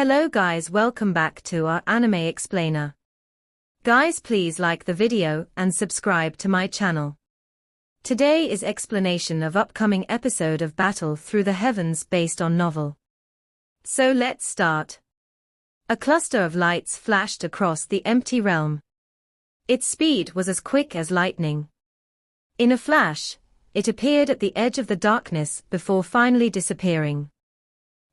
Hello guys, welcome back to our anime explainer. Guys, please like the video and subscribe to my channel. Today is explanation of upcoming episode of Battle Through the Heavens based on novel. So let's start. A cluster of lights flashed across the empty realm. Its speed was as quick as lightning. In a flash, it appeared at the edge of the darkness before finally disappearing.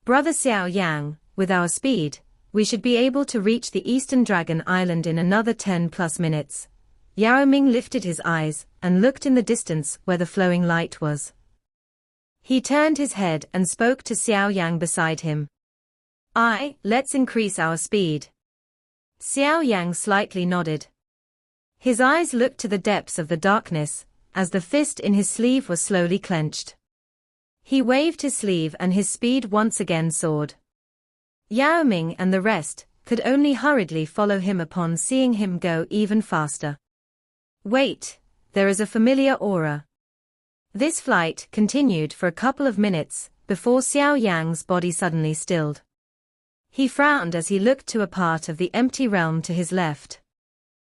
Brother Xiao Yan, with our speed, we should be able to reach the Eastern Dragon Island in another 10+ minutes. Yao Ming lifted his eyes and looked in the distance where the flowing light was. He turned his head and spoke to Xiao Yang beside him. Let's increase our speed. Xiao Yang slightly nodded. His eyes looked to the depths of the darkness, as the fist in his sleeve was slowly clenched. He waved his sleeve and his speed once again soared. Yao Ming and the rest could only hurriedly follow him upon seeing him go even faster. Wait, there is a familiar aura. This flight continued for a couple of minutes before Xiao Yang's body suddenly stilled. He frowned as he looked to a part of the empty realm to his left.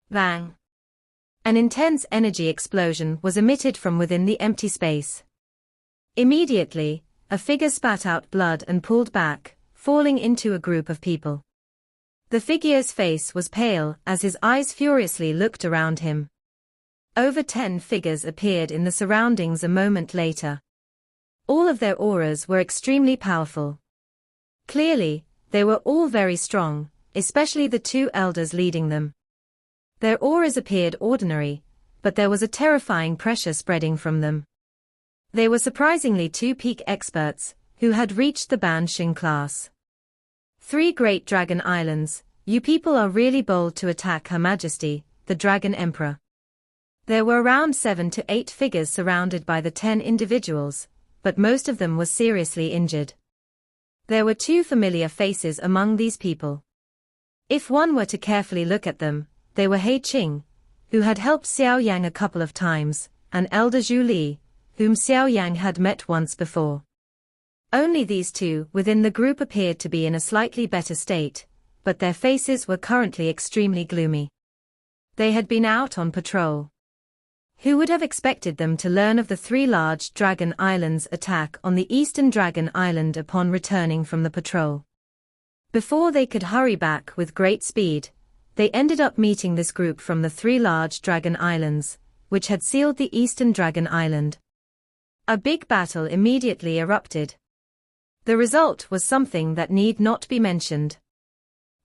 Bang! An intense energy explosion was emitted from within the empty space. Immediately, a figure spat out blood and pulled back, falling into a group of people. The figure's face was pale as his eyes furiously looked around him. Over 10 figures appeared in the surroundings a moment later. All of their auras were extremely powerful. Clearly, they were all very strong, especially the 2 elders leading them. Their auras appeared ordinary, but there was a terrifying pressure spreading from them. They were surprisingly 2 peak experts, who had reached the Bansheng class. 3 Great Dragon Islands, you people are really bold to attack Her Majesty, the Dragon Emperor. There were around 7 to 8 figures surrounded by the 10 individuals, but most of them were seriously injured. There were 2 familiar faces among these people. If one were to carefully look at them, they were He Qing, who had helped Xiao Yang a couple of times, and Elder Zhu Li, whom Xiao Yang had met once before. Only these 2 within the group appeared to be in a slightly better state, but their faces were currently extremely gloomy. They had been out on patrol. Who would have expected them to learn of the 3 large Dragon Islands' attack on the Eastern Dragon Island upon returning from the patrol? Before they could hurry back with great speed, they ended up meeting this group from the 3 large Dragon Islands, which had sealed the Eastern Dragon Island. A big battle immediately erupted. The result was something that need not be mentioned.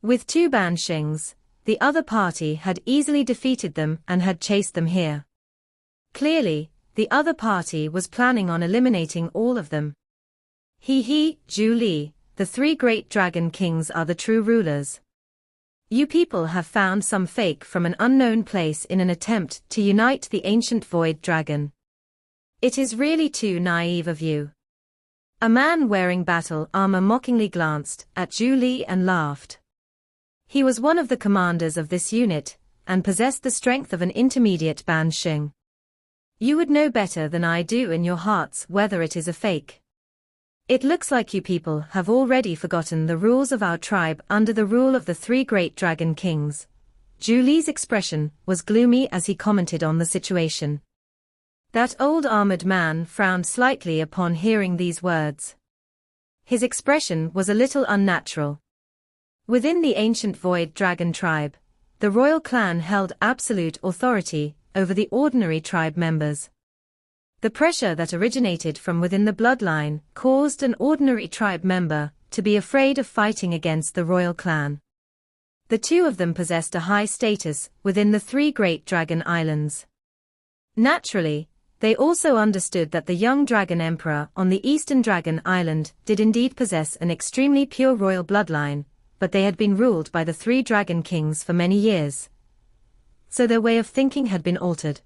With 2 Banshengs, the other party had easily defeated them and had chased them here. Clearly, the other party was planning on eliminating all of them. Zhu Li, the 3 great dragon kings are the true rulers. You people have found some fake from an unknown place in an attempt to unite the ancient void dragon. It is really too naive of you. A man wearing battle armor mockingly glanced at Zhu Li and laughed. He was one of the commanders of this unit, and possessed the strength of an intermediate Bansheng. You would know better than I do in your hearts whether it is a fake. It looks like you people have already forgotten the rules of our tribe under the rule of the 3 great dragon kings. Zhu Li's expression was gloomy as he commented on the situation. That old armored man frowned slightly upon hearing these words. His expression was a little unnatural. Within the ancient void dragon tribe, the royal clan held absolute authority over the ordinary tribe members. The pressure that originated from within the bloodline caused an ordinary tribe member to be afraid of fighting against the royal clan. The 2 of them possessed a high status within the 3 great dragon islands. Naturally, they also understood that the young Dragon Emperor on the Eastern Dragon Island did indeed possess an extremely pure royal bloodline, but they had been ruled by the 3 Dragon Kings for many years. So their way of thinking had been altered.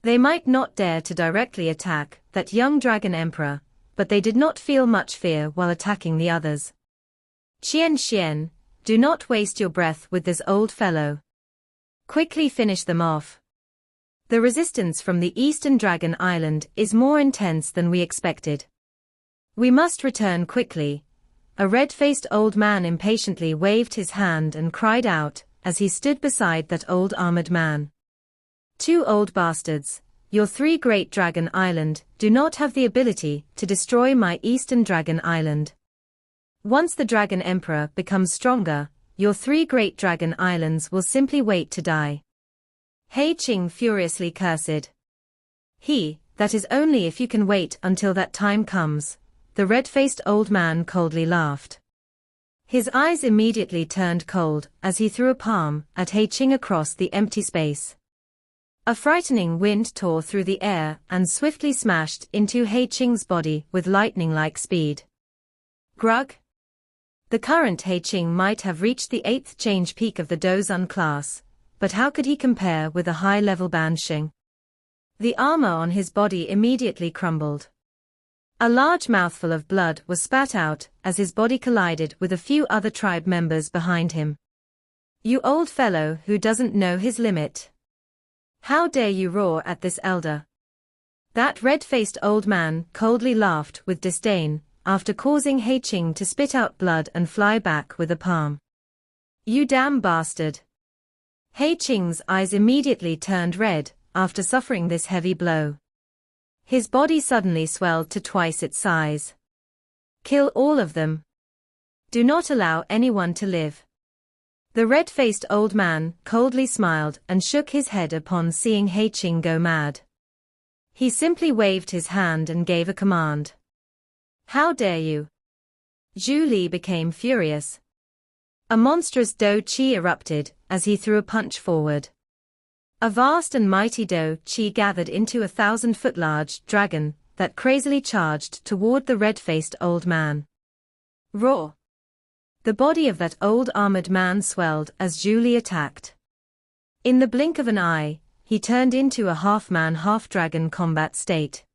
They might not dare to directly attack that young Dragon Emperor, but they did not feel much fear while attacking the others. Xian, do not waste your breath with this old fellow. Quickly finish them off. The resistance from the Eastern Dragon Island is more intense than we expected. We must return quickly. A red-faced old man impatiently waved his hand and cried out, as he stood beside that old armored man. "Two old bastards, your three great dragon island do not have the ability to destroy my eastern dragon island. Once the dragon emperor becomes stronger, your three great dragon islands will simply wait to die." He Qing furiously cursed. "That is only if you can wait until that time comes," the red-faced old man coldly laughed. His eyes immediately turned cold as he threw a palm at He Qing across the empty space. A frightening wind tore through the air and swiftly smashed into He Qing's body with lightning-like speed. Grug. The current He Qing might have reached the 8th change peak of the Dozun class, but how could he compare with a high-level Ban Xing? The armor on his body immediately crumbled. A large mouthful of blood was spat out as his body collided with a few other tribe members behind him. "You old fellow who doesn't know his limit. How dare you roar at this elder?" That red-faced old man coldly laughed with disdain, after causing He Qing to spit out blood and fly back with a palm. "You damn bastard." He Qing's eyes immediately turned red after suffering this heavy blow. His body suddenly swelled to twice its size. "Kill all of them. Do not allow anyone to live." The red-faced old man coldly smiled and shook his head upon seeing He Qing go mad. He simply waved his hand and gave a command. "How dare you?" Zhu Li became furious. A monstrous Do Qi erupted as he threw a punch forward. A vast and mighty Do Qi gathered into a 1,000-foot-large dragon that crazily charged toward the red-faced old man. Roar! The body of that old armored man swelled as Zhu Li attacked. In the blink of an eye, he turned into a half-man half-dragon combat state.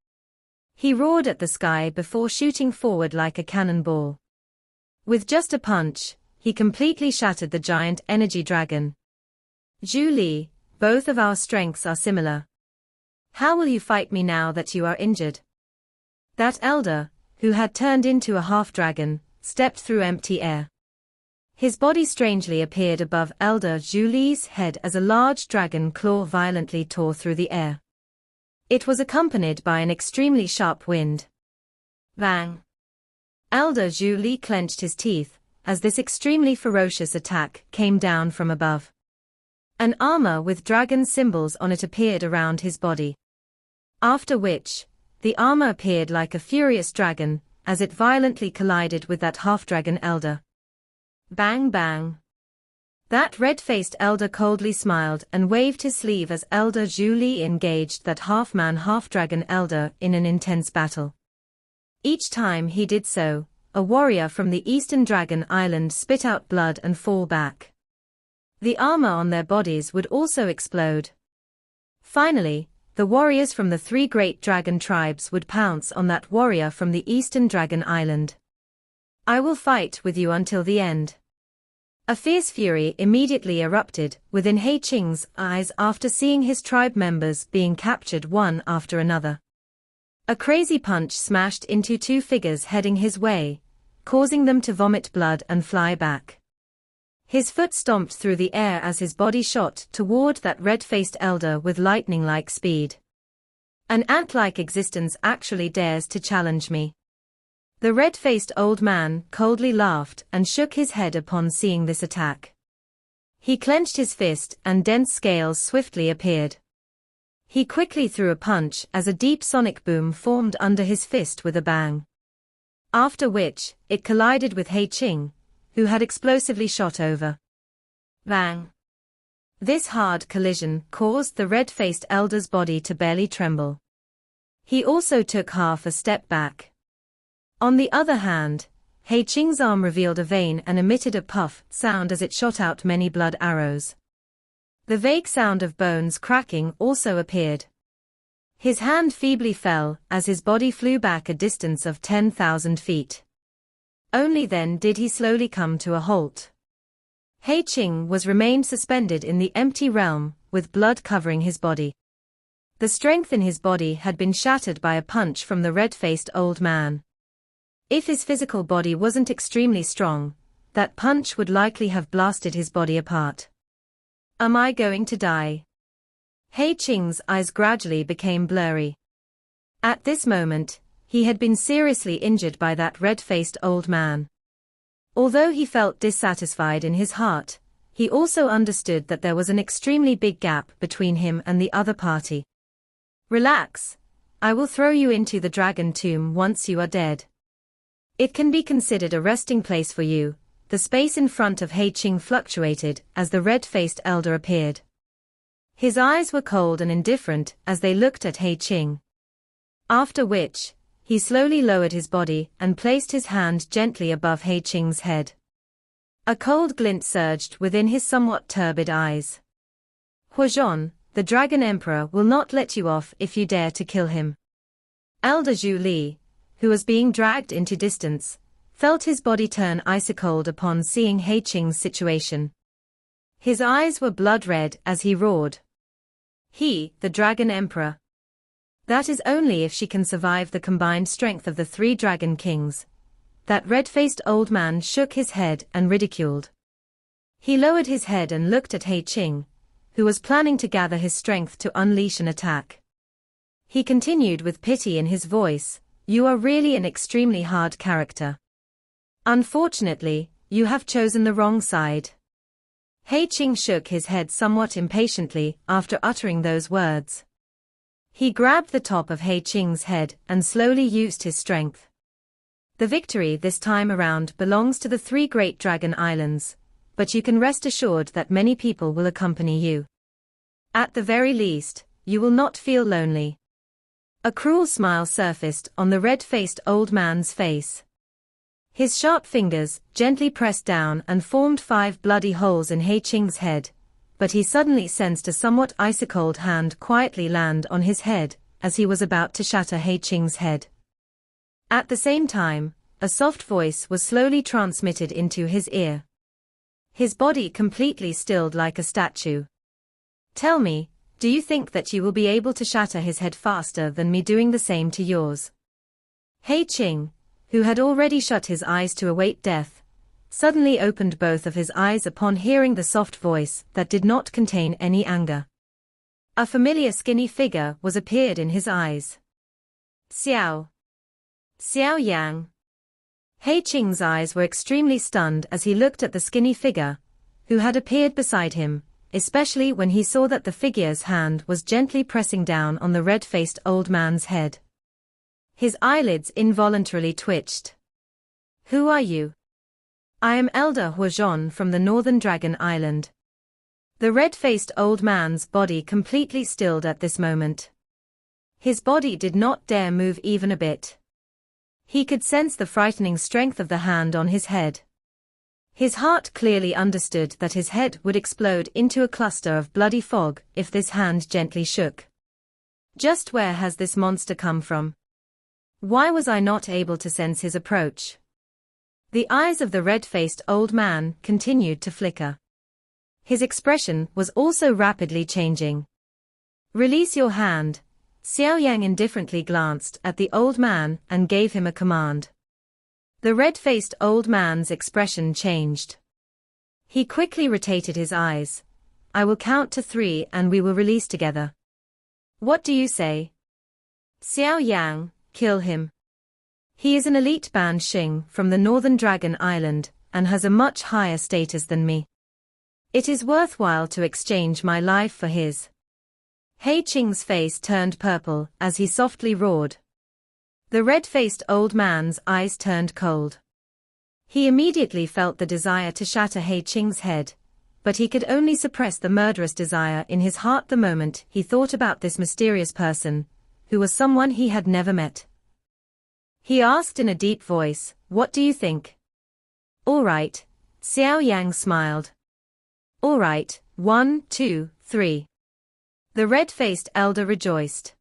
He roared at the sky before shooting forward like a cannonball. With just a punch, he completely shattered the giant energy dragon. "Zhu Li, both of our strengths are similar. How will you fight me now that you are injured?" That elder, who had turned into a half-dragon, stepped through empty air. His body strangely appeared above Elder Zhu Li's head as a large dragon claw violently tore through the air. It was accompanied by an extremely sharp wind. Bang! Elder Zhu Li clenched his teeth as this extremely ferocious attack came down from above. An armor with dragon symbols on it appeared around his body. After which, the armor appeared like a furious dragon as it violently collided with that half-dragon elder. Bang bang! That red-faced elder coldly smiled and waved his sleeve as Elder Zhu Li engaged that half-man half-dragon elder in an intense battle. Each time he did so, a warrior from the Eastern Dragon Island spit out blood and fall back. The armor on their bodies would also explode. Finally, the warriors from the three great dragon tribes would pounce on that warrior from the Eastern Dragon Island. "I will fight with you until the end." A fierce fury immediately erupted within He Qing's eyes after seeing his tribe members being captured one after another. A crazy punch smashed into two figures heading his way, causing them to vomit blood and fly back. His foot stomped through the air as his body shot toward that red-faced elder with lightning-like speed. "An ant-like existence actually dares to challenge me." The red-faced old man coldly laughed and shook his head upon seeing this attack. He clenched his fist and dense scales swiftly appeared. He quickly threw a punch as a deep sonic boom formed under his fist with a bang. After which, it collided with He Qing, who had explosively shot over. Bang! This hard collision caused the red-faced elder's body to barely tremble. He also took half a step back. On the other hand, He Qing's arm revealed a vein and emitted a puff sound as it shot out many blood arrows. The vague sound of bones cracking also appeared. His hand feebly fell as his body flew back a distance of 10,000 feet. Only then did he slowly come to a halt. He Qing remained suspended in the empty realm, with blood covering his body. The strength in his body had been shattered by a punch from the red-faced old man. If his physical body wasn't extremely strong, that punch would likely have blasted his body apart. Am I going to die? He Qing's eyes gradually became blurry. At this moment, he had been seriously injured by that red-faced old man. Although he felt dissatisfied in his heart, he also understood that there was an extremely big gap between him and the other party. Relax. I will throw you into the dragon tomb once you are dead. It can be considered a resting place for you. The space in front of He Qing fluctuated as the red-faced elder appeared. His eyes were cold and indifferent as they looked at He Qing. After which, he slowly lowered his body and placed his hand gently above He Qing's head. A cold glint surged within his somewhat turbid eyes. Huazhon, the Dragon Emperor will not let you off if you dare to kill him. Elder Zhu Li, who was being dragged into distance, felt his body turn ice-cold upon seeing He Qing's situation. His eyes were blood-red as he roared. He, the Dragon Emperor. That is only if she can survive the combined strength of the 3 Dragon Kings. That red-faced old man shook his head and ridiculed. He lowered his head and looked at He Qing, who was planning to gather his strength to unleash an attack. He continued with pity in his voice, "You are really an extremely hard character. Unfortunately, you have chosen the wrong side." He Qing shook his head somewhat impatiently after uttering those words. He grabbed the top of He Qing's head and slowly used his strength. The victory this time around belongs to the 3 Great Dragon Islands, but you can rest assured that many people will accompany you. At the very least, you will not feel lonely. A cruel smile surfaced on the red-faced old man's face. His sharp fingers gently pressed down and formed 5 bloody holes in He Qing's head, but he suddenly sensed a somewhat ice-cold hand quietly land on his head as he was about to shatter He Qing's head. At the same time, a soft voice was slowly transmitted into his ear. His body completely stilled like a statue. Tell me, do you think that you will be able to shatter his head faster than me doing the same to yours? He Qing, who had already shut his eyes to await death, suddenly opened both of his eyes upon hearing the soft voice that did not contain any anger. A familiar skinny figure was appeared in his eyes. Xiao Yan. He Qing's eyes were extremely stunned as he looked at the skinny figure, who had appeared beside him, especially when he saw that the figure's hand was gently pressing down on the red-faced old man's head. His eyelids involuntarily twitched. Who are you? I am Elder Huazhon from the Northern Dragon Island. The red-faced old man's body completely stilled at this moment. His body did not dare move even a bit. He could sense the frightening strength of the hand on his head. His heart clearly understood that his head would explode into a cluster of bloody fog if this hand gently shook. Just where has this monster come from? Why was I not able to sense his approach? The eyes of the red-faced old man continued to flicker. His expression was also rapidly changing. Release your hand. Xiao Yan indifferently glanced at the old man and gave him a command. The red-faced old man's expression changed. He quickly rotated his eyes. I will count to 3 and we will release together. What do you say? Xiao Yan, kill him. He is an elite Ban Xing from the Northern Dragon Island and has a much higher status than me. It is worthwhile to exchange my life for his. He Qing's face turned purple as he softly roared. The red-faced old man's eyes turned cold. He immediately felt the desire to shatter He Qing's head, but he could only suppress the murderous desire in his heart the moment he thought about this mysterious person, who was someone he had never met. He asked in a deep voice, "What do you think?" "All right," Xiao Yang smiled. "All right, 1, 2, 3. The red-faced elder rejoiced.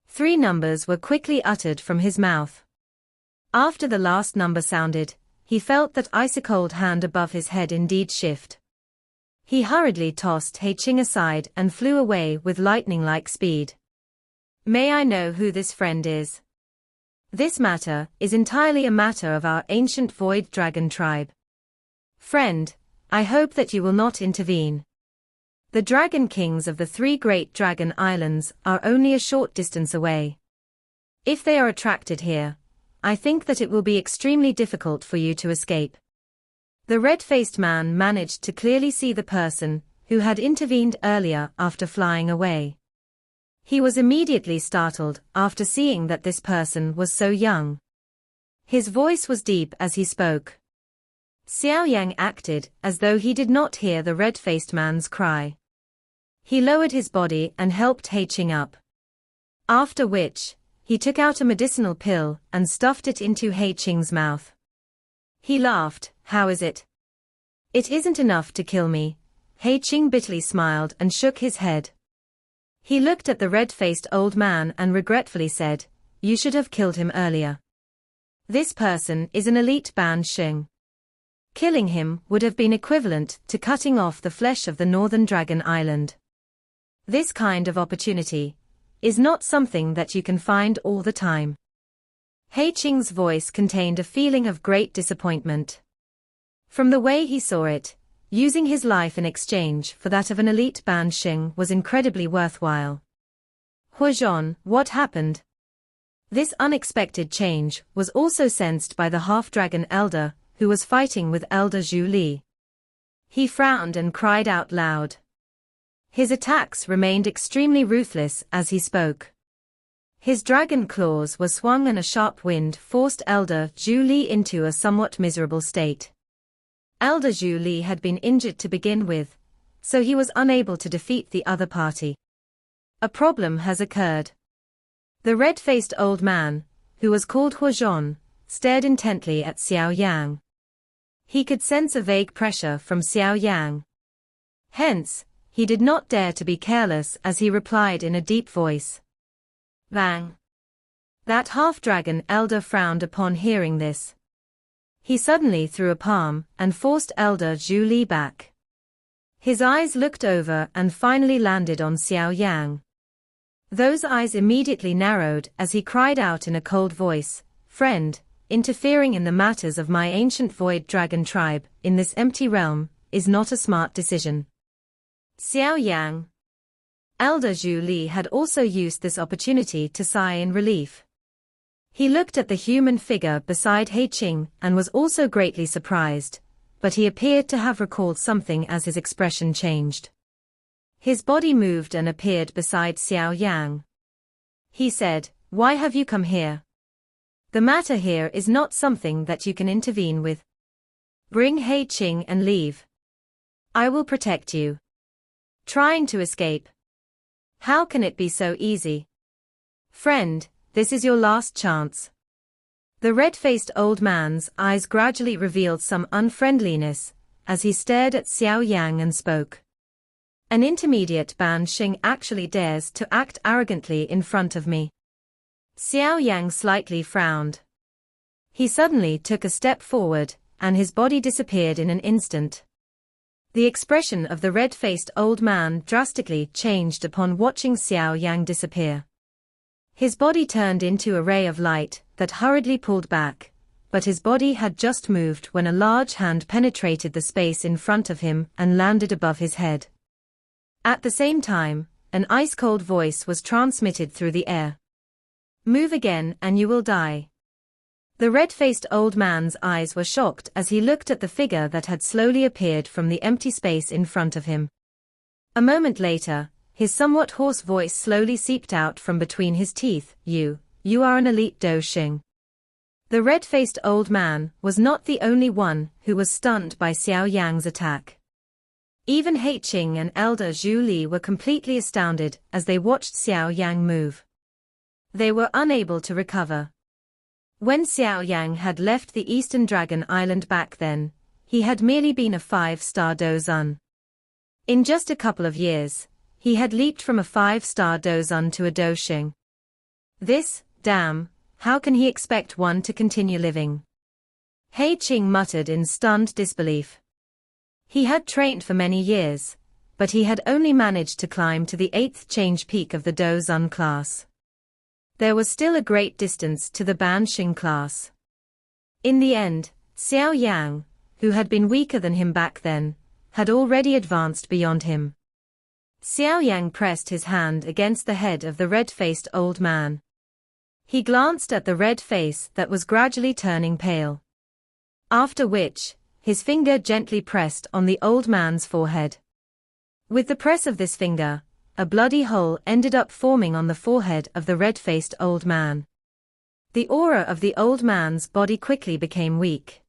3 numbers were quickly uttered from his mouth. After the last number sounded, he felt that ice-cold hand above his head indeed shift. He hurriedly tossed He Qing aside and flew away with lightning-like speed. "May I know who this friend is?" This matter is entirely a matter of our ancient void dragon tribe. Friend, I hope that you will not intervene. The dragon kings of the three great dragon islands are only a short distance away. If they are attracted here, I think that it will be extremely difficult for you to escape. The red-faced man managed to clearly see the person who had intervened earlier after flying away. He was immediately startled after seeing that this person was so young. His voice was deep as he spoke. Xiao Yan acted as though he did not hear the red-faced man's cry. He lowered his body and helped Hei-Ching up. After which, he took out a medicinal pill and stuffed it into Hei-Ching's mouth. He laughed. How is it? It isn't enough to kill me. Hei-Ching bitterly smiled and shook his head. He looked at the red-faced old man and regretfully said, you should have killed him earlier. This person is an elite Ban Xing. Killing him would have been equivalent to cutting off the flesh of the northern dragon island. This kind of opportunity is not something that you can find all the time. Hei-Ching's voice contained a feeling of great disappointment. From the way he saw it, using his life in exchange for that of an elite Ban Xing was incredibly worthwhile. Huazhon, what happened? This unexpected change was also sensed by the half-dragon elder, who was fighting with Elder Zhu Li. He frowned and cried out loud. His attacks remained extremely ruthless as he spoke. His dragon claws were swung and a sharp wind forced Elder Zhu Li into a somewhat miserable state. Elder Zhu Li had been injured to begin with, so he was unable to defeat the other party. A problem has occurred. The red-faced old man, who was called Huazhon, stared intently at Xiao Yang. He could sense a vague pressure from Xiao Yang. Hence, he did not dare to be careless as he replied in a deep voice. Bang! That half-dragon elder frowned upon hearing this. He suddenly threw a palm and forced Elder Zhu Li back. His eyes looked over and finally landed on Xiao Yang. Those eyes immediately narrowed as he cried out in a cold voice, friend, interfering in the matters of my ancient void dragon tribe in this empty realm is not a smart decision. Xiao Yang. Elder Zhu Li had also used this opportunity to sigh in relief. He looked at the human figure beside Hei-Ching and was also greatly surprised, but he appeared to have recalled something as his expression changed. His body moved and appeared beside Xiao Yang. He said, why have you come here? The matter here is not something that you can intervene with. Bring Hei-Ching and leave. I will protect you. Trying to escape. How can it be so easy? Friend, this is your last chance. The red-faced old man's eyes gradually revealed some unfriendliness as he stared at Xiao Yang and spoke. An intermediate Ban Xing actually dares to act arrogantly in front of me. Xiao Yang slightly frowned. He suddenly took a step forward, and his body disappeared in an instant. The expression of the red-faced old man drastically changed upon watching Xiao Yang disappear. His body turned into a ray of light that hurriedly pulled back, but his body had just moved when a large hand penetrated the space in front of him and landed above his head. At the same time, an ice-cold voice was transmitted through the air. Move again and you will die. The red-faced old man's eyes were shocked as he looked at the figure that had slowly appeared from the empty space in front of him. A moment later, his somewhat hoarse voice slowly seeped out from between his teeth, you are an elite Do Xing. The red-faced old man was not the only one who was stunned by Xiao Yang's attack. Even Hei-Ching and Elder Zhu Li were completely astounded as they watched Xiao Yang move. They were unable to recover. When Xiao Yang had left the Eastern Dragon Island back then, he had merely been a 5-star Dozun. In just a couple of years, he had leaped from a 5-star Dozun to a Doxing. How can he expect one to continue living? Hei-Ching muttered in stunned disbelief. He had trained for many years, but he had only managed to climb to the 8th change peak of the Dozun class. There was still a great distance to the Ban Xing class. In the end, Xiao Yan, who had been weaker than him back then, had already advanced beyond him. Xiao Yan pressed his hand against the head of the red-faced old man. He glanced at the red face that was gradually turning pale. After which, his finger gently pressed on the old man's forehead. With the press of this finger, a bloody hole ended up forming on the forehead of the red-faced old man. The aura of the old man's body quickly became weak.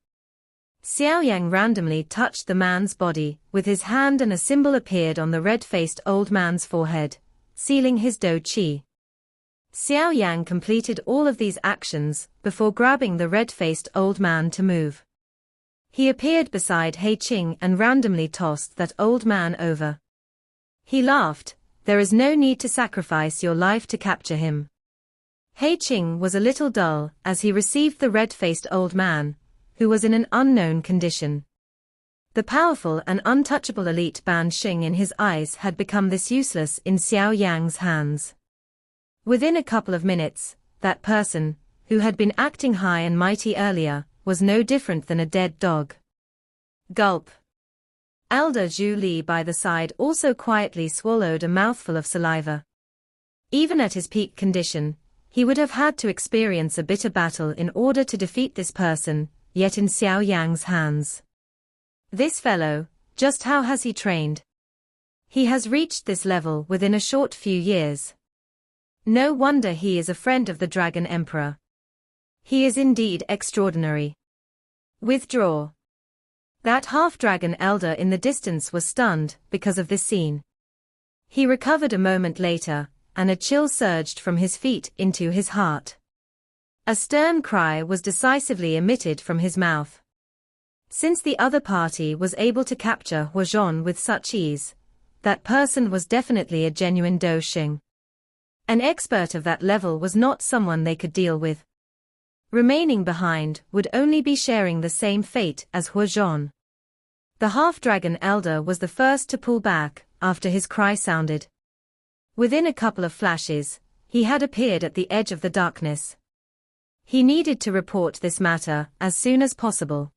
Xiao Yan randomly touched the man's body with his hand and a symbol appeared on the red-faced old man's forehead, sealing his do qi. Xiao Yan completed all of these actions before grabbing the red-faced old man to move. He appeared beside He Qing and randomly tossed that old man over. He laughed, "There is no need to sacrifice your life to capture him." He Qing was a little dull as he received the red-faced old man, who was in an unknown condition. The powerful and untouchable elite Ban Xing in his eyes had become this useless in Xiao Yan's hands. Within a couple of minutes, that person, who had been acting high and mighty earlier, was no different than a dead dog. Gulp. Elder Zhu Li by the side also quietly swallowed a mouthful of saliva. Even at his peak condition, he would have had to experience a bitter battle in order to defeat this person, yet in Xiao Yan's hands. This fellow, just how has he trained? He has reached this level within a short few years. No wonder he is a friend of the Dragon Emperor. He is indeed extraordinary. Withdraw. That half-dragon elder in the distance was stunned because of this scene. He recovered a moment later, and a chill surged from his feet into his heart. A stern cry was decisively emitted from his mouth. Since the other party was able to capture Hua Zhon with such ease, that person was definitely a genuine Do Xing. An expert of that level was not someone they could deal with. Remaining behind would only be sharing the same fate as Hua Zhon. The half-dragon elder was the first to pull back after his cry sounded. Within a couple of flashes, he had appeared at the edge of the darkness. He needed to report this matter as soon as possible.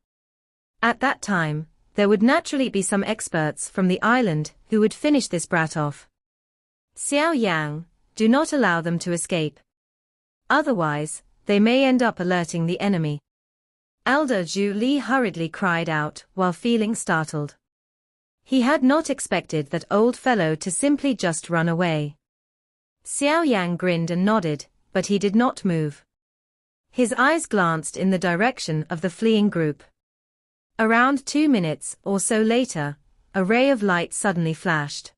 At that time, there would naturally be some experts from the island who would finish this brat off. Xiao Yang, do not allow them to escape. Otherwise, they may end up alerting the enemy. Elder Zhu Li hurriedly cried out while feeling startled. He had not expected that old fellow to simply just run away. Xiao Yang grinned and nodded, but he did not move. His eyes glanced in the direction of the fleeing group. Around 2 minutes or so later, a ray of light suddenly flashed.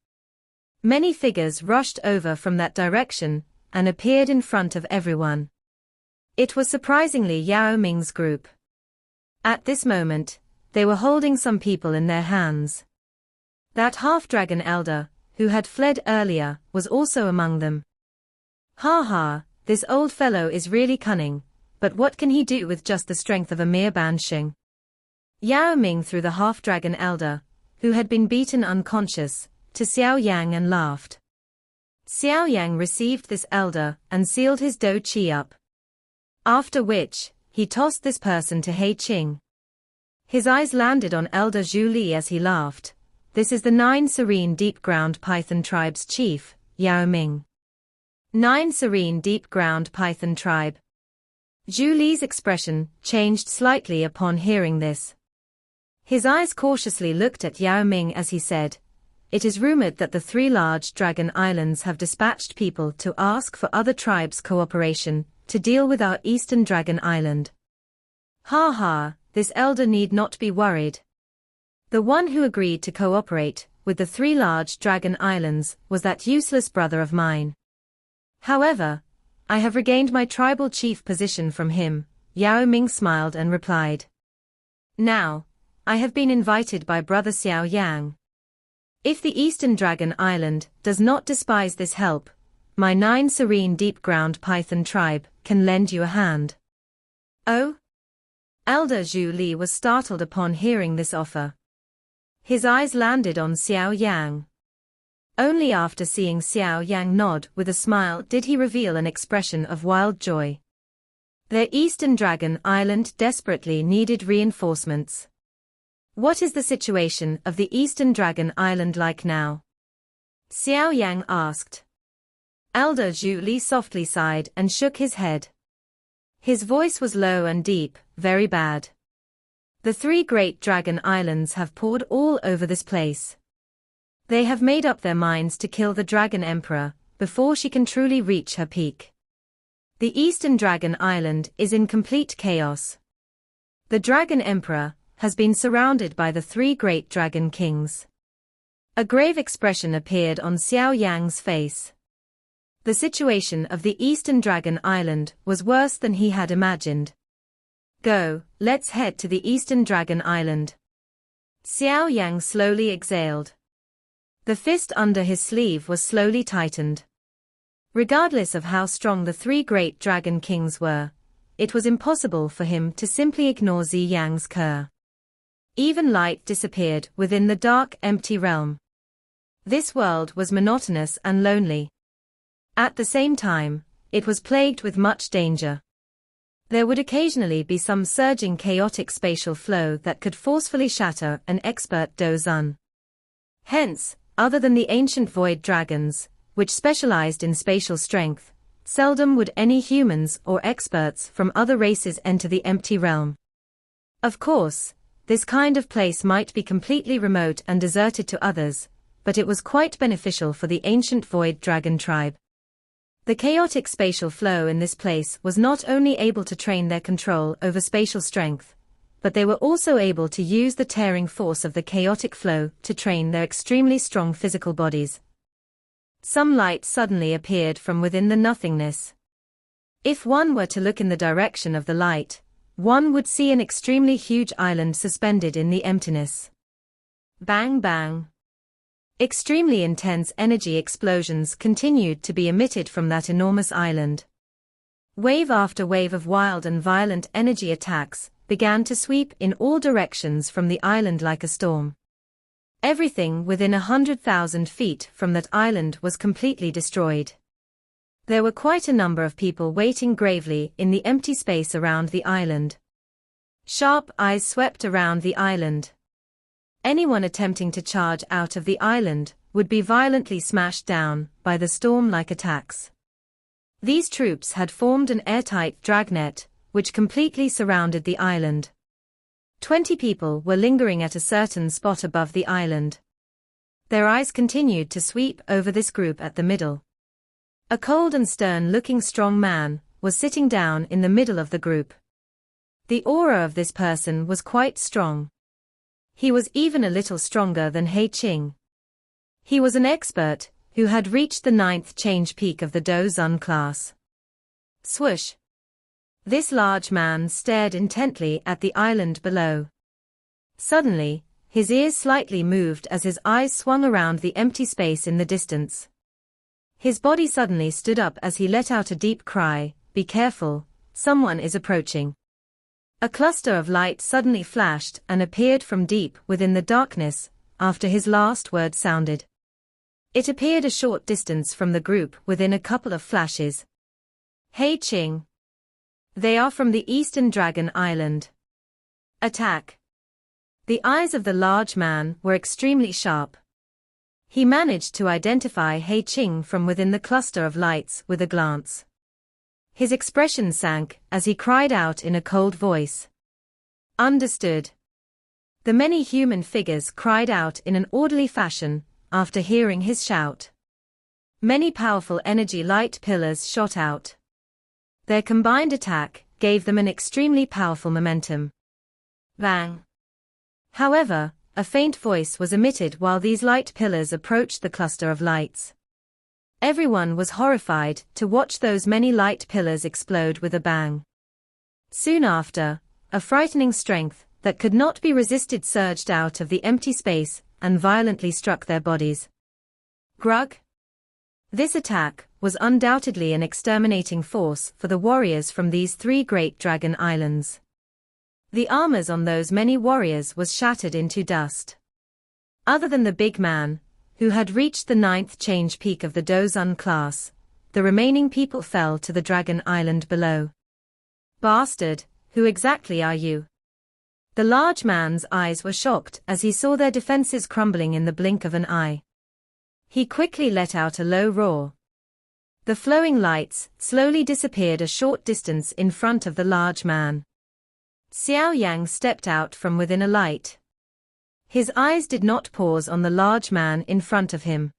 Many figures rushed over from that direction and appeared in front of everyone. It was surprisingly Yao Ming's group. At this moment, they were holding some people in their hands. That half-dragon elder, who had fled earlier, was also among them. Ha ha, this old fellow is really cunning, but what can he do with just the strength of a mere Ban Xing? Yao Ming threw the half-dragon elder, who had been beaten unconscious, to Xiao Yang and laughed. Xiao Yang received this elder and sealed his do qi up. After which, he tossed this person to He Qing. His eyes landed on Elder Zhu Li as he laughed. This is the 9 Serene Deep Ground Python Tribe's chief, Yao Ming. 9 Serene Deep Ground Python Tribe. Zhu Li's expression changed slightly upon hearing this. His eyes cautiously looked at Yao Ming as he said, "It is rumored that the 3 large dragon islands have dispatched people to ask for other tribes' cooperation to deal with our eastern dragon island. Ha ha, this elder need not be worried. The one who agreed to cooperate with the 3 large dragon islands was that useless brother of mine. However, I have regained my tribal chief position from him." Yao Ming smiled and replied. "Now, I have been invited by brother Xiao Yang. If the Eastern Dragon Island does not despise this help, my 9 Serene Deep Ground Python tribe can lend you a hand." Oh? Elder Zhu Li was startled upon hearing this offer. His eyes landed on Xiao Yang. Only after seeing Xiao Yang nod with a smile did he reveal an expression of wild joy. Their Eastern Dragon Island desperately needed reinforcements. What is the situation of the Eastern Dragon Island like now? Xiao Yang asked. Elder Zhu Li softly sighed and shook his head. His voice was low and deep, very bad. The three great dragon islands have poured all over this place. They have made up their minds to kill the Dragon Emperor, before she can truly reach her peak. The Eastern Dragon Island is in complete chaos. The Dragon Emperor has been surrounded by the three great dragon kings. A grave expression appeared on Xiao Yang's face. The situation of the Eastern Dragon Island was worse than he had imagined. Go, let's head to the Eastern Dragon Island. Xiao Yang slowly exhaled. The fist under his sleeve was slowly tightened. Regardless of how strong the three great dragon kings were, it was impossible for him to simply ignore Zi Yang's cur. Even light disappeared within the dark, empty realm. This world was monotonous and lonely. At the same time, it was plagued with much danger. There would occasionally be some surging chaotic spatial flow that could forcefully shatter an expert Dozun. Hence, other than the ancient void dragons, which specialized in spatial strength, seldom would any humans or experts from other races enter the empty realm. Of course, this kind of place might be completely remote and deserted to others, but it was quite beneficial for the ancient void dragon tribe. The chaotic spatial flow in this place was not only able to train their control over spatial strength, but they were also able to use the tearing force of the chaotic flow to train their extremely strong physical bodies. Some light suddenly appeared from within the nothingness. If one were to look in the direction of the light, one would see an extremely huge island suspended in the emptiness. Bang bang. Extremely intense energy explosions continued to be emitted from that enormous island. Wave after wave of wild and violent energy attacks began to sweep in all directions from the island like a storm. Everything within 100,000 feet from that island was completely destroyed. There were quite a number of people waiting gravely in the empty space around the island. Sharp eyes swept around the island. Anyone attempting to charge out of the island would be violently smashed down by the storm-like attacks. These troops had formed an airtight dragnet, which completely surrounded the island. 20 people were lingering at a certain spot above the island. Their eyes continued to sweep over this group at the middle. A cold and stern-looking strong man was sitting down in the middle of the group. The aura of this person was quite strong. He was even a little stronger than He Qing. He was an expert who had reached the 9th change peak of the Dozun class. Swoosh! This large man stared intently at the island below. Suddenly, his ears slightly moved as his eyes swung around the empty space in the distance. His body suddenly stood up as he let out a deep cry, "Be careful, someone is approaching." A cluster of light suddenly flashed and appeared from deep within the darkness, after his last word sounded. It appeared a short distance from the group within a couple of flashes. He Qing. They are from the Eastern Dragon Island. Attack. The eyes of the large man were extremely sharp. He managed to identify He Qing from within the cluster of lights with a glance. His expression sank as he cried out in a cold voice. Understood. The many human figures cried out in an orderly fashion after hearing his shout. Many powerful energy light pillars shot out. Their combined attack gave them an extremely powerful momentum. Bang! However, a faint voice was emitted while these light pillars approached the cluster of lights. Everyone was horrified to watch those many light pillars explode with a bang. Soon after, a frightening strength that could not be resisted surged out of the empty space and violently struck their bodies. Grug! This attack was undoubtedly an exterminating force for the warriors from these three great dragon islands. The armors on those many warriors was shattered into dust. Other than the big man, who had reached the 9th change peak of the Dozun class. The remaining people fell to the Dragon Island below. Bastard, who exactly are you? The large man's eyes were shocked as he saw their defenses crumbling in the blink of an eye. He quickly let out a low roar. The flowing lights slowly disappeared a short distance in front of the large man. Xiao Yan stepped out from within a light. His eyes did not pause on the large man in front of him.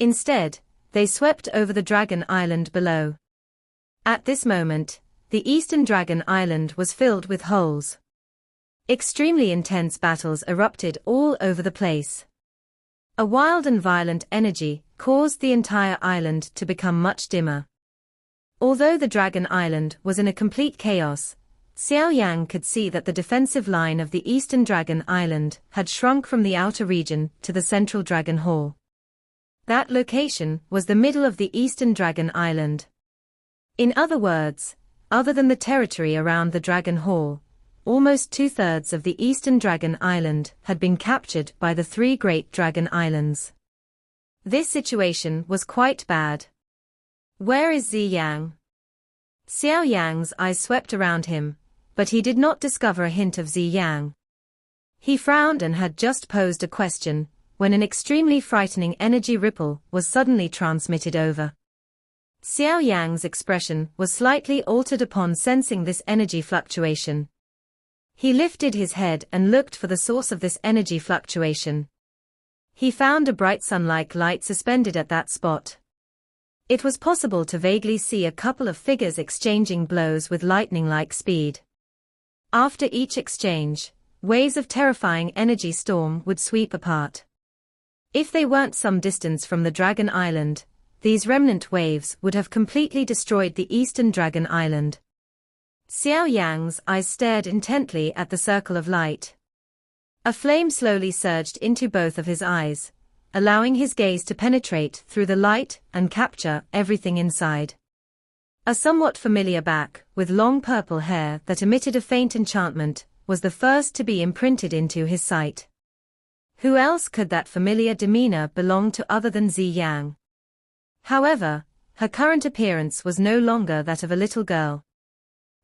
Instead, they swept over the Dragon Island below. At this moment, the Eastern Dragon Island was filled with holes. Extremely intense battles erupted all over the place. A wild and violent energy caused the entire island to become much dimmer. Although the Dragon Island was in a complete chaos, Xiao Yan could see that the defensive line of the Eastern Dragon Island had shrunk from the outer region to the central Dragon Hall. That location was the middle of the Eastern Dragon Island. In other words, other than the territory around the Dragon Hall, almost 2/3 of the Eastern Dragon Island had been captured by the 3 Great Dragon Islands. This situation was quite bad. Where is Ziyang? Xiao Yan's eyes swept around him, but he did not discover a hint of Ziyang. He frowned and had just posed a question, when an extremely frightening energy ripple was suddenly transmitted over. Xiao Yan's expression was slightly altered upon sensing this energy fluctuation. He lifted his head and looked for the source of this energy fluctuation. He found a bright sun-like light suspended at that spot. It was possible to vaguely see a couple of figures exchanging blows with lightning-like speed. After each exchange, waves of terrifying energy storm would sweep apart. If they weren't some distance from the Dragon Island, these remnant waves would have completely destroyed the Eastern Dragon Island. Xiao Yan's eyes stared intently at the circle of light. A flame slowly surged into both of his eyes, allowing his gaze to penetrate through the light and capture everything inside. A somewhat familiar back, with long purple hair that emitted a faint enchantment, was the first to be imprinted into his sight. Who else could that familiar demeanor belong to other than Ziyang? However, her current appearance was no longer that of a little girl.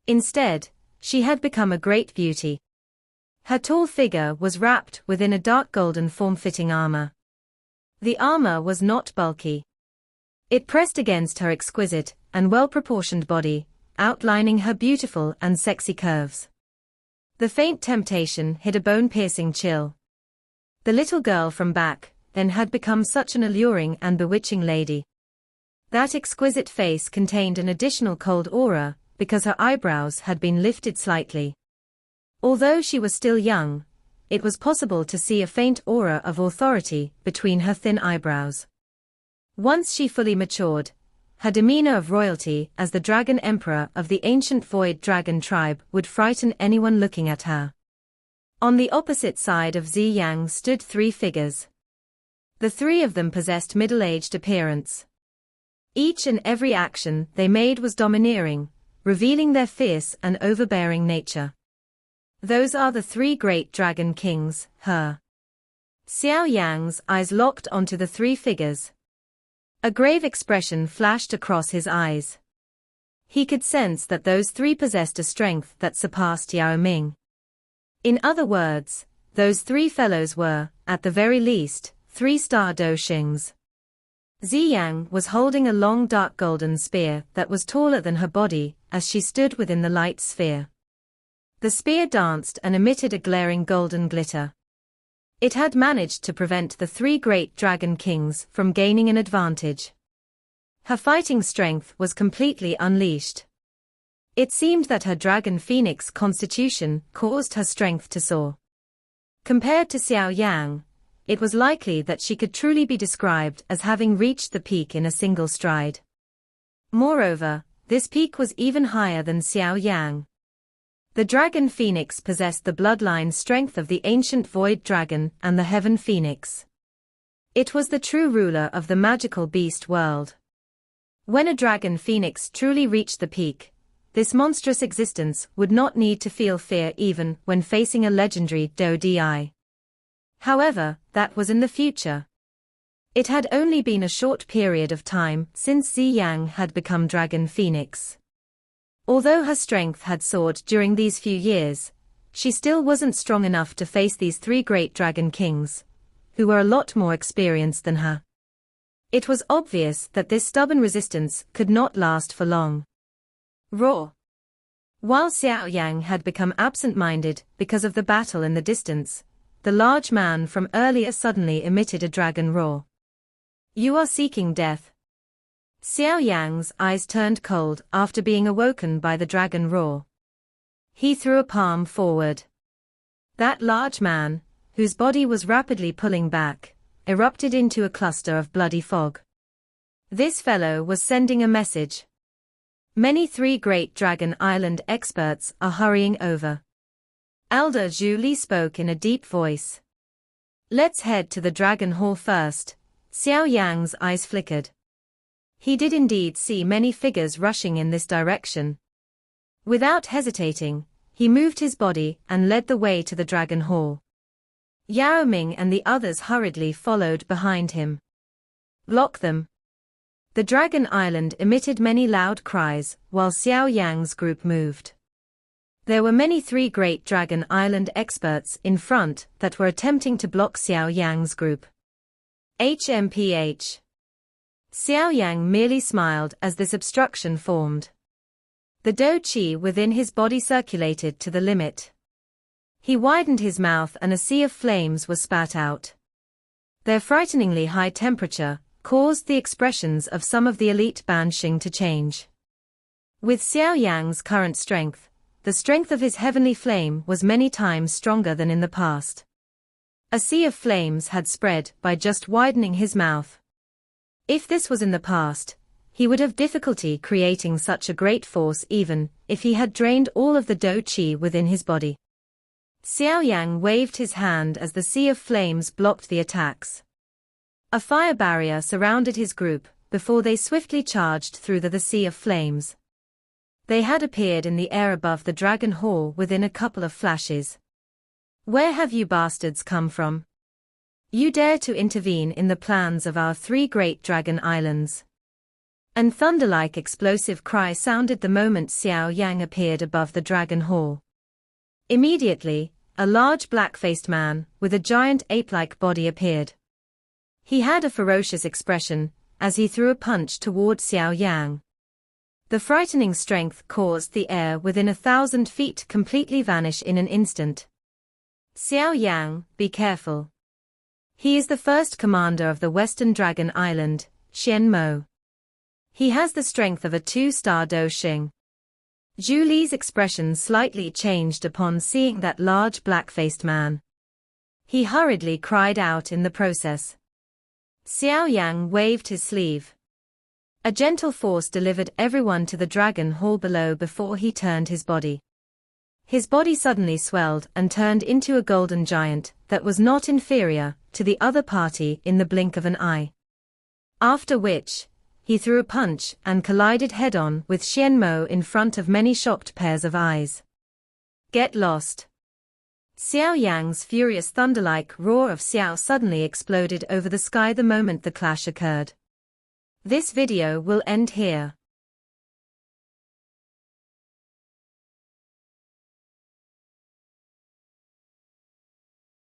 Instead, she had become a great beauty. Her tall figure was wrapped within a dark golden form-fitting armor. The armor was not bulky. It pressed against her exquisite and well-proportioned body, outlining her beautiful and sexy curves. The faint temptation hid a bone-piercing chill. The little girl from back then had become such an alluring and bewitching lady. That exquisite face contained an additional cold aura, because her eyebrows had been lifted slightly. Although she was still young, it was possible to see a faint aura of authority between her thin eyebrows. Once she fully matured, her demeanor of royalty as the Dragon Emperor of the ancient Void Dragon tribe would frighten anyone looking at her. On the opposite side of Ziyang stood 3 figures. The 3 of them possessed middle-aged appearance. Each and every action they made was domineering, revealing their fierce and overbearing nature. Those are the 3 great dragon kings, her. Xiao Yan's eyes locked onto the 3 figures. A grave expression flashed across his eyes. He could sense that those 3 possessed a strength that surpassed Yao Ming. In other words, those 3 fellows were, at the very least, 3-star Do Xings. Ziyang was holding a long dark golden spear that was taller than her body as she stood within the light sphere. The spear danced and emitted a glaring golden glitter. It had managed to prevent the 3 great dragon kings from gaining an advantage. Her fighting strength was completely unleashed. It seemed that her dragon phoenix constitution caused her strength to soar. Compared to Xiao Yan, it was likely that she could truly be described as having reached the peak in a single stride. Moreover, this peak was even higher than Xiao Yan. The dragon phoenix possessed the bloodline strength of the ancient void dragon and the heaven phoenix. It was the true ruler of the magical beast world. When a dragon phoenix truly reached the peak, this monstrous existence would not need to feel fear even when facing a legendary Do Di. However, that was in the future. It had only been a short period of time since Xiao Yan had become Dragon Phoenix. Although her strength had soared during these few years, she still wasn't strong enough to face these three great dragon kings, who were a lot more experienced than her. It was obvious that this stubborn resistance could not last for long. Roar! While Xiao Yan had become absent-minded because of the battle in the distance, the large man from earlier suddenly emitted a dragon roar. You are seeking death. Xiao Yan's eyes turned cold after being awoken by the dragon roar. He threw a palm forward. That large man, whose body was rapidly pulling back, erupted into a cluster of bloody fog. This fellow was sending a message. Many three great Dragon Island experts are hurrying over. Elder Zhu Li spoke in a deep voice. Let's head to the Dragon Hall first. Xiao Yan's eyes flickered. He did indeed see many figures rushing in this direction. Without hesitating, he moved his body and led the way to the Dragon Hall. Yao Ming and the others hurriedly followed behind him. Block them. The Dragon Island emitted many loud cries while Xiao Yan's group moved. There were many three great Dragon Island experts in front that were attempting to block Xiao Yan's group. HMPH. Xiao Yan merely smiled as this obstruction formed. The dou qi within his body circulated to the limit. He widened his mouth and a sea of flames was spat out. Their frighteningly high temperature caused the expressions of some of the elite Banshing to change. With Xiao Yan's current strength, the strength of his heavenly flame was many times stronger than in the past. A sea of flames had spread by just widening his mouth. If this was in the past, he would have difficulty creating such a great force even if he had drained all of the dou qi within his body. Xiao Yan waved his hand as the sea of flames blocked the attacks. A fire barrier surrounded his group before they swiftly charged through the sea of flames. They had appeared in the air above the Dragon Hall within a couple of flashes. Where have you bastards come from? You dare to intervene in the plans of our three great Dragon Islands. An thunder-like explosive cry sounded the moment Xiao Yan appeared above the Dragon Hall. Immediately, a large black-faced man with a giant ape-like body appeared. He had a ferocious expression as he threw a punch toward Xiao Yan. The frightening strength caused the air within 1,000 feet completely vanish in an instant. Xiao Yan, be careful. He is the first commander of the Western Dragon Island, Xian Mo. He has the strength of a 2-star dou xing. Zhu Li's expression slightly changed upon seeing that large black-faced man. He hurriedly cried out in the process. Xiao Yan waved his sleeve. A gentle force delivered everyone to the Dragon Hall below before he turned his body. His body suddenly swelled and turned into a golden giant that was not inferior to the other party in the blink of an eye. After which, he threw a punch and collided head-on with Xian Mo in front of many shocked pairs of eyes. Get lost. Xiao Yan's furious thunder-like roar of Xiao suddenly exploded over the sky the moment the clash occurred. This video will end here.